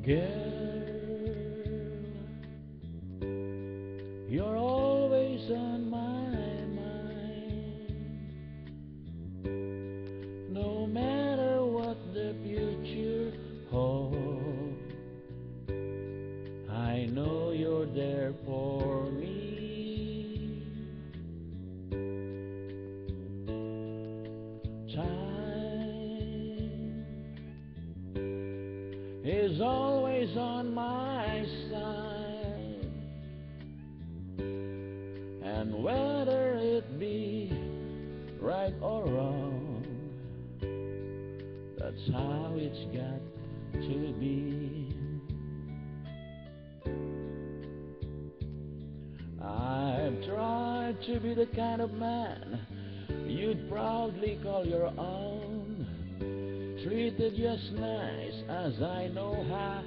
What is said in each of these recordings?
Girl, you're always on my mind. No matter what the future holds, I know you're there for me. Time is always on my side, and whether it be right or wrong, that's how it's got to be. I've tried to be the kind of man you'd proudly call your own, treated just nice as I know how.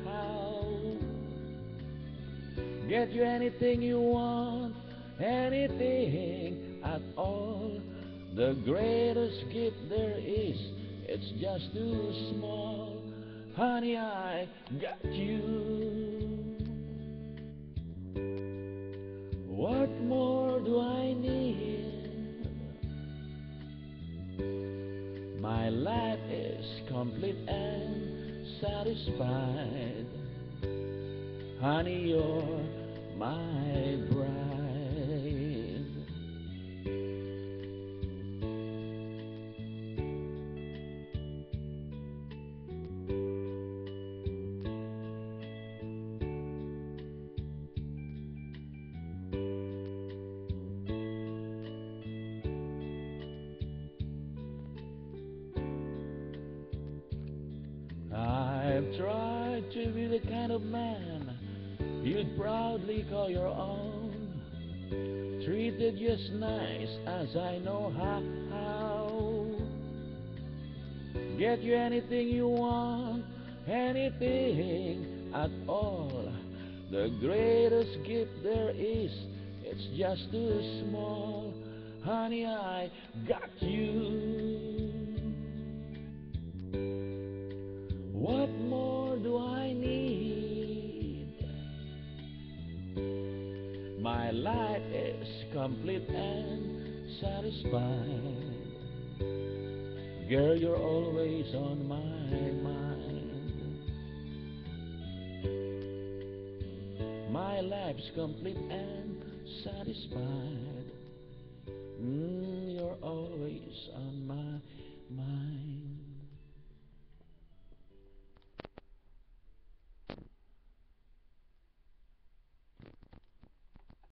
Get you anything you want, anything at all. The greatest gift there is, it's just too small. Honey, I got you. What more do I need? My life is complete and satisfied. Honey, you're my bride. I've tried to be the kind of man you'd proudly call your own, treated just nice as I know how. Get you anything you want, anything at all. The greatest gift there is, it's just too small. Honey, I got you. What more do I need? My life is complete and satisfied. Girl, you're always on my mind. My life's complete and satisfied. You're always on